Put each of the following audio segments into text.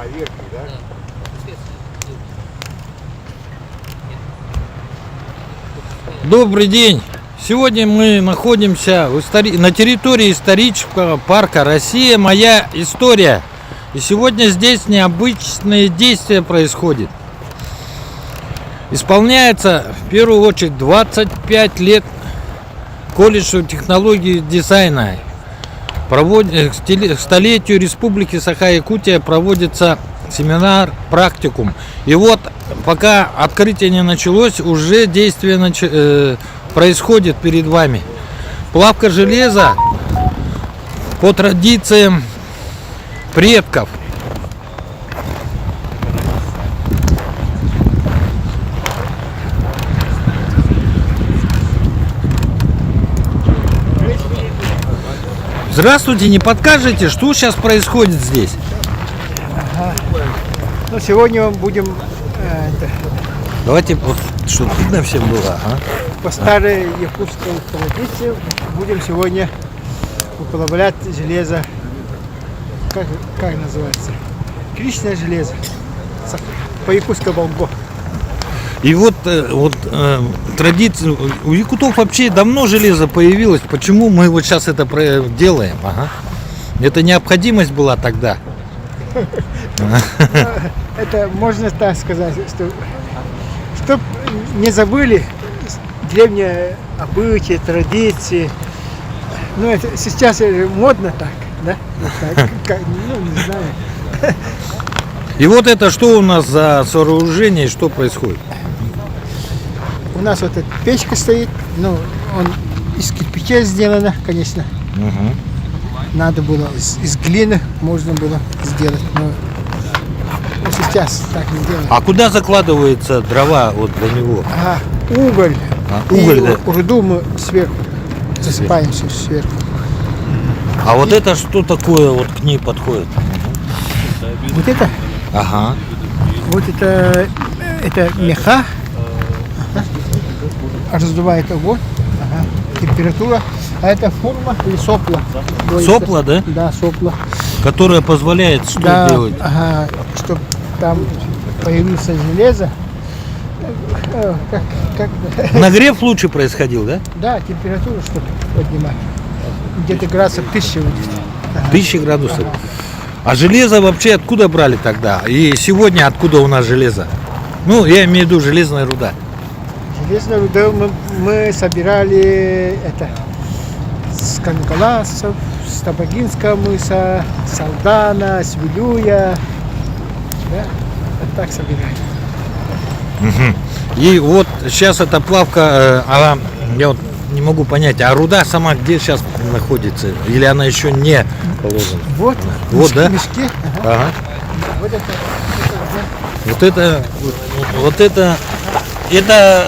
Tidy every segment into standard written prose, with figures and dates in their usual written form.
верхний, да? Добрый день! Сегодня мы находимся на территории исторического парка «Россия. Моя история». И сегодня здесь необычные действия происходят. Исполняется в первую очередь 25 лет колледжу технологии и дизайна. К столетию Республики Саха-Якутия проводится семинар «Практикум». И вот, пока открытие не началось, уже действие происходит перед вами. Плавка железа по традициям предков. Здравствуйте, не подскажете, что сейчас происходит здесь? Ну, сегодня будем Давайте, вот, чтобы видно всем было. по старой якутской традиции будем сегодня уплавлять железо. Как называется? Кришное железо. По якутской Волго. И вот, традиция, у якутов вообще давно железо появилось. Почему мы вот сейчас это делаем? Это необходимость была тогда. Это можно так сказать, что чтоб не забыли древние обычаи, традиции. Ну, это сейчас модно так, да? Не знаю. И вот это что у нас за сооружение, что происходит? У нас вот эта печка стоит, ну, он из кирпича сделана, конечно. Надо было из глины можно было сделать, но сейчас так не делают. А куда закладывается дрова вот для него? Уголь. Уголь, и да? руду мы сверху засыпаем все сверху. А вот это что такое вот к ней подходит? Вот это, Ага. вот это меха, раздувает огонь, температура, а это форма или сопла. Сопла, да? Да, сопла. Которая позволяет что Да, делать? чтобы там появилось железо. Нагрев лучше происходил, да? Да, температуру чтобы поднимать. Где-то градусов 1000 будет. 1000 градусов. А железо вообще откуда брали тогда? И сегодня откуда у нас железо? Ну, я имею в виду железная руда. Железную руду мы собирали с Канкаласов, с Табагинского мыса, с Алдана, с Вилюя. Да? Вот так собирали. И вот сейчас эта плавка, я вот не могу понять, а руда сама где сейчас находится? Или она еще не положена? Вот, Вот, да? мешки. Ага. Вот это. Вот это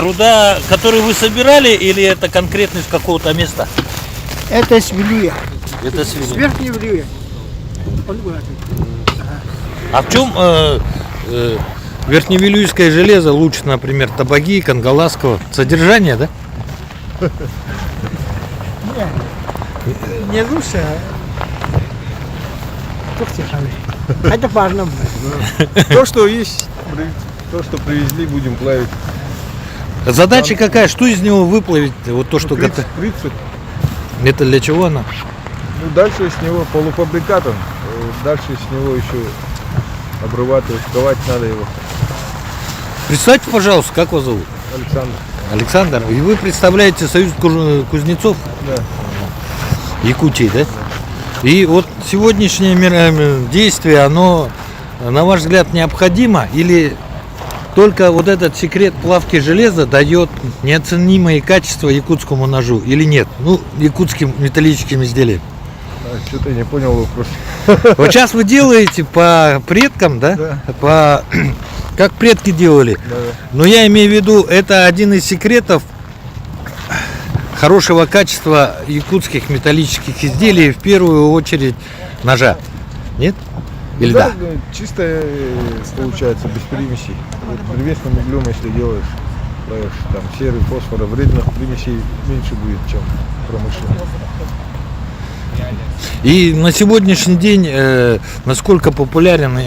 руда, которую вы собирали, или это конкретно из какого-то места? Это с Вилюя. Это С верхней Вилюя. А в чем верхневилюйское железо лучше, например, Табаги, Кангаласского? Содержание, да? Не лучше, это важно. То, что есть, то, что привезли, будем плавить. Задача какая? Что из него выплавить? Вот то, что готово. 30. Это для чего она? Ну, дальше с него полуфабрикатом. Дальше с него еще обрабатывать, ковать надо его. Представьте, пожалуйста, как вас зовут? Александр. Александр. И вы представляете Союз кузнецов Да. Якутии, да? И вот сегодняшнее действие, оно, на ваш взгляд, необходимо? Или только вот этот секрет плавки железа дает неоценимые качества якутскому ножу? Или нет? Ну, якутским металлическим изделиям. Что-то я не понял вопрос. Вот сейчас вы делаете по предкам, да? Да. Как предки делали. Да. Но я имею в виду, это один из секретов хорошего качества якутских металлических изделий, в первую очередь ножа. Нет? Или да? Чисто получается, без примесей. Вот древесным углем, если делаешь, плавишь, там серый, фосфора, вредных примесей меньше будет, чем промышленно. И на сегодняшний день насколько популярен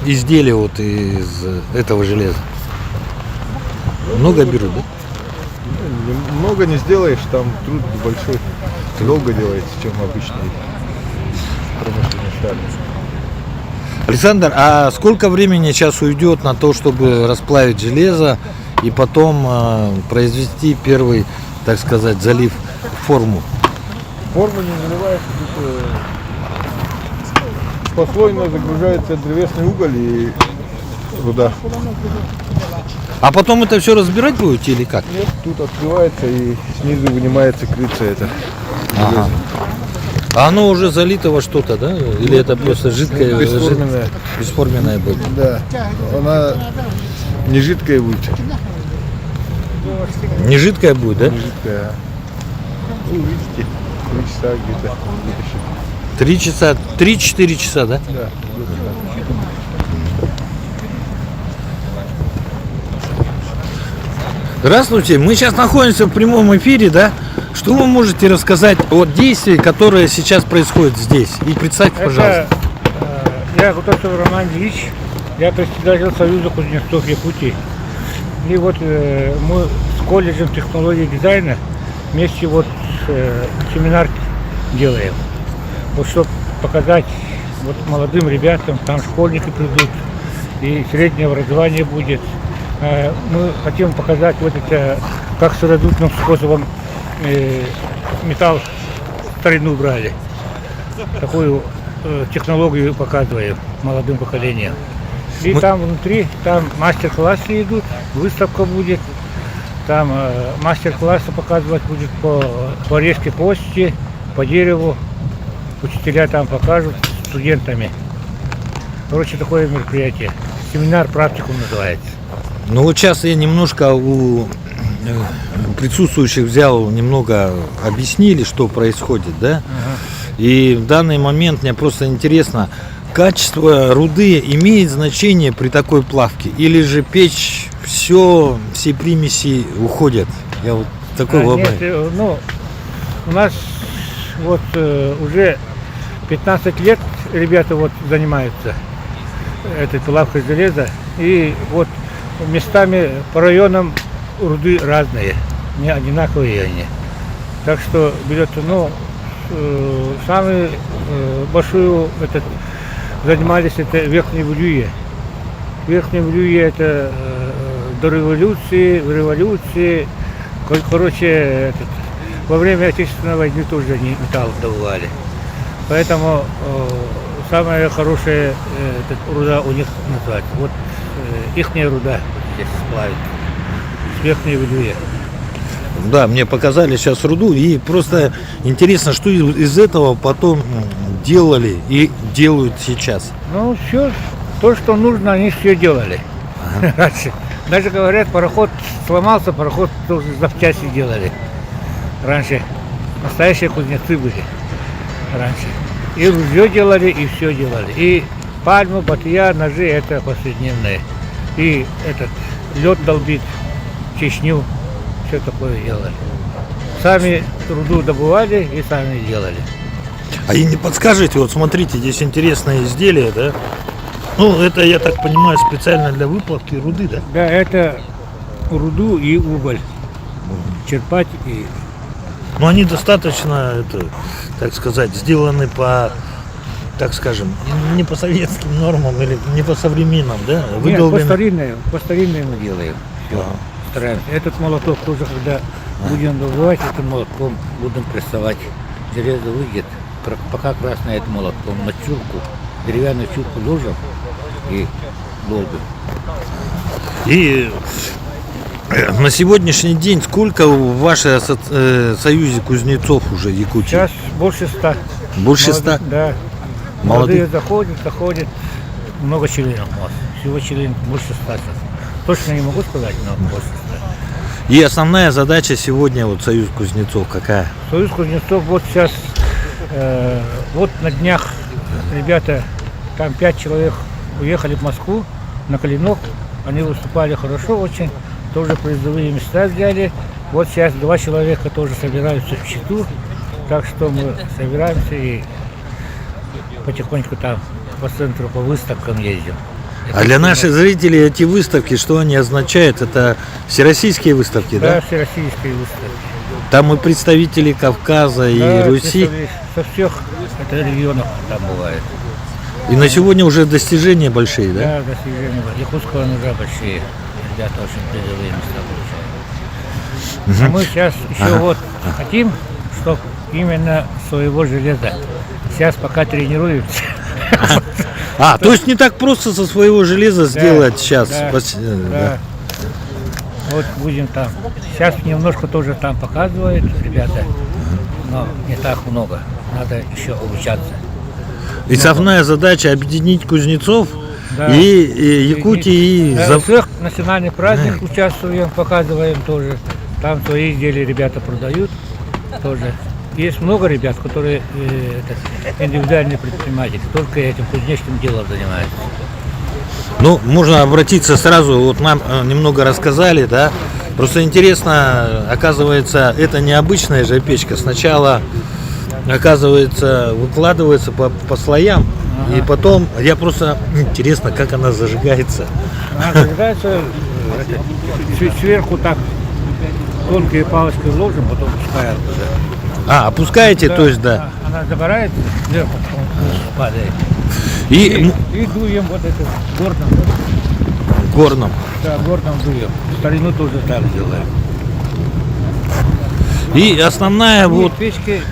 изделие вот из этого железа? Много берут, да? Много не сделаешь, там труд большой. Долго делается, чем обычный промышленный сталь. Александр, а сколько времени сейчас уйдет на то, чтобы расплавить железо и потом произвести первый, так сказать, залив в форму? Форма не заливается, тут послойно загружается древесный уголь и руда. А потом это все разбирать будете или как? Нет, тут открывается и снизу вынимается крыца это. Ага. А оно уже залито во что-то, да? Или это просто жидкое? Бесформенное. Бесформенное будет? Да, она не жидкая будет. Не жидкое будет, да? Не жидкая. Ну, видите, 3 часа где-то вытащит. 3 часа, 3-4 часа, да? Да. Здравствуйте, мы сейчас находимся в прямом эфире, да? Что вы можете рассказать о действии, которое сейчас происходит здесь? И представьте, пожалуйста. Я Гутасов Роман Ильич, я председатель Союза кузнецов Якутии. И вот мы с колледжем технологии и дизайна вместе вот семинар делаем. Вот чтобы показать вот молодым ребятам, там школьники придут, и среднее образование будет. Мы хотим показать вот это, как сыродутным способом металл в старину брали. Такую технологию показываем молодым поколениям. И там внутри, там мастер-классы идут, выставка будет. Там мастер-классы показывать будет по резке кости, по дереву. Учителя там покажут студентами. Короче, такое мероприятие. Семинар практикум называется. Ну вот сейчас я немножко у присутствующих взял, немного объяснили, что происходит, да? И в данный момент мне просто интересно, качество руды имеет значение при такой плавке? Или же печь, все примеси уходят? Я вот такой вопрос. Нет, ну, у нас вот уже 15 лет ребята вот занимаются этой плавкой железа. И вот местами по районам руды разные, не одинаковые они. Так что берется, ну, самый большую занимались это Верхней Влюе. Верхней Влюе это до революции, в революции, короче, во время Отечественной войны тоже они металл добывали. Поэтому самая хорошая руда у них называется. Вот ихняя руда здесь сплавит, с Верхней Влюе. Да, мне показали сейчас руду, и просто интересно, что из этого потом делали и делают сейчас. Ну, все, то, что нужно, они все делали. Раньше. Даже говорят, пароход сломался, пароход тоже запчасти делали. Раньше настоящие кузнецы были. Раньше. И ружье делали, и все делали. И пальму, батыя, ножи, это повседневное. И этот лед долбить, чечню, все такое делали. Сами руду добывали и сами делали. А и не подскажете, вот смотрите, здесь интересное изделие, да? Ну, это, я так понимаю, специально для выплавки руды, да? Да, это руду и уголь. Черпать и... Но они достаточно, так сказать, сделаны по, так скажем, не по советским нормам или не по современным, да? Нет, по старинной мы делаем. Все, стараемся. Этот молоток тоже, когда будем добывать, этим молотком будем прессовать. Железо выйдет, пока красное этим молотком на чурку, деревянную чурку ложим и долбим. И на сегодняшний день сколько в вашей союзе кузнецов уже Якутии? Сейчас больше 100. Больше 100? Да. Молодых? Молодые заходят. Много членов у нас. Всего членов больше 100 сейчас. Точно не могу сказать, но больше 100. И основная задача сегодня вот Союз кузнецов какая? Союз кузнецов вот сейчас, вот на днях ребята, там 5 человек уехали в Москву на Клинок. Они выступали хорошо очень, тоже призовые места взяли. Вот сейчас 2 человека тоже собираются в Читу. Так что мы собираемся и потихоньку там по центру, по выставкам ездим. А для наших зрителей эти выставки, что они означают? Это всероссийские выставки, Да, да? всероссийские выставки. Там и представители Кавказа, и Да, Руси. представляешь, со всех это регионов там бывает. И на сегодня уже достижения большие, да? Да, достижения якутского ножа большие. Ребята очень призовые места получают. А мы сейчас еще вот хотим, чтобы именно своего железа. Сейчас пока тренируемся. А, то есть не так просто со своего железа сделать сейчас. Да, Да. да. Вот будем там. Сейчас немножко тоже там показывают ребята, но не так много. Надо еще обучаться. И основная задача объединить кузнецов Да. и Якутии, и Да, всех национальных праздниках участвуем, показываем тоже. Там свои изделия ребята продают тоже. Есть много ребят, которые индивидуальные предприниматели, только этим кузнечным делом занимаются. Ну, можно обратиться сразу, вот нам немного рассказали, да. Просто интересно, оказывается, это необычная же печка. Сначала, оказывается, выкладывается по слоям, и потом, я просто, интересно, как она зажигается. Она зажигается, сверху так тонкой палочкой ложим, потом пускаем туда. А, опускаете, то есть, да. Она загорается, сверху падает. И И дуем вот это горном. горном. Да, горном дуем. Старину тоже так делаем. И основная вот, Печки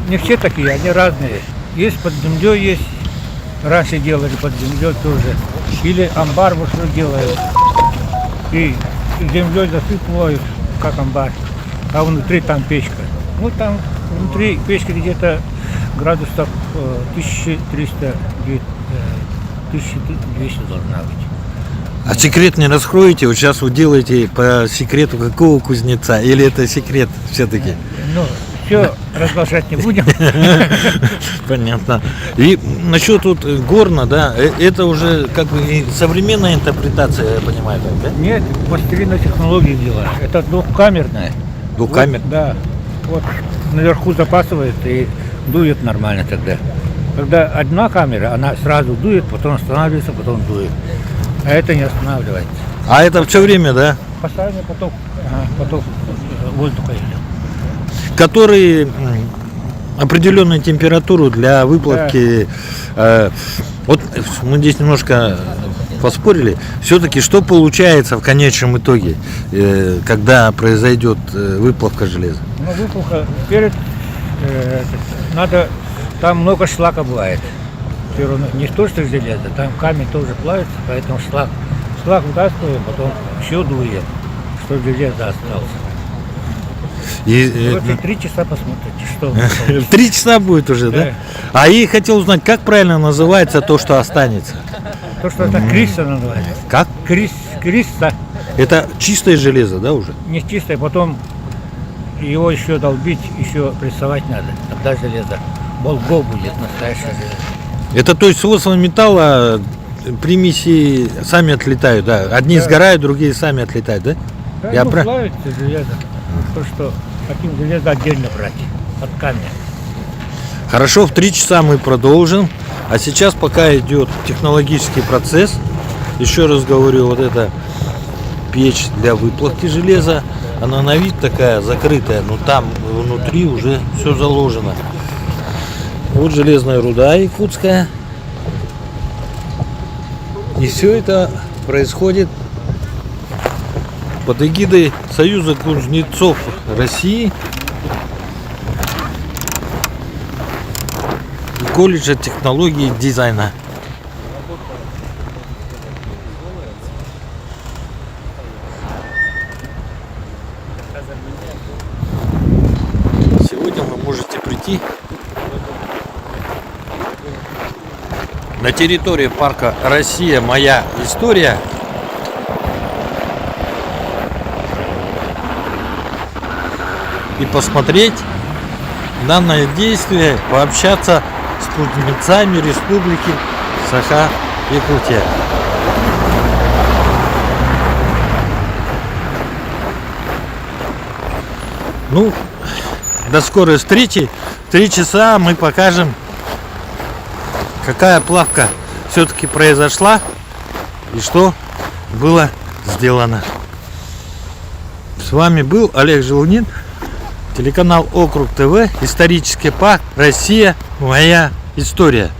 не все такие, они разные. Есть под землей, есть. Раньше делали под землей тоже. Или амбар вот что делают. И землей засыпывают, как амбар. А внутри там печка. Ну там внутри печки где-то градусов 1300, 1200 должна быть. а секрет не раскроете? Вот сейчас вы делаете по секрету какого кузнеца? Или это секрет все-таки? Ну, все разглашать не будем. Понятно. И насчет вот горна, да, это уже как бы и современная интерпретация, я понимаю, так, да? Нет, пластилина технологии дела. Это двухкамерная. Двухкамер. Вот, да. Вот наверху запасывает и дует нормально тогда. Когда одна камера, она сразу дует, потом останавливается, потом дует. А это не останавливается. А это все время, да? Постоянный поток воздуха идет. Который определенную температуру для выплавки. Вот мы здесь немножко поспорили. Все-таки что получается в конечном итоге, когда произойдет выплавка железа? Ну, выплавка перед надо, там много шлака бывает. Всё равно не то, что железо, там камень тоже плавится, поэтому шлак вытаскиваем, потом еще дуем, чтобы железо осталось. И, Вот 3 часа посмотрите, что. 3 часа будет уже, да? Да. А и хотел узнать, как правильно называется то, что останется? То, что это криса называется. Как? Криса. Это чистое железо, да, уже? Не чистое, потом его еще долбить, еще прессовать надо. Тогда железо. Болго будет настоящее железо. Это то есть свойства металла, примеси сами отлетают, да? Одни Да. сгорают, другие сами отлетают, да? Да, Я ну, прав- плавится железо. То, что хотим железо отдельно брать от камня. Хорошо, в 3 часа мы продолжим. А сейчас пока идет технологический процесс. Еще раз говорю, вот эта печь для выплавки железа. Она на вид такая закрытая, но там внутри уже все заложено. Вот железная руда якутская. И все это происходит под эгидой Союза кузнецов России и колледжа технологии и дизайна. Сегодня вы можете прийти на территорию парка «Россия. Моя история» и посмотреть данное действие, пообщаться с кузнецами Республики Саха-Якутия. Ну, до скорой встречи. В 3 часа мы покажем, какая плавка все-таки произошла и что было сделано. С вами был Олег Желунин, телеканал Округ ТВ, исторический парк «Россия. Моя история».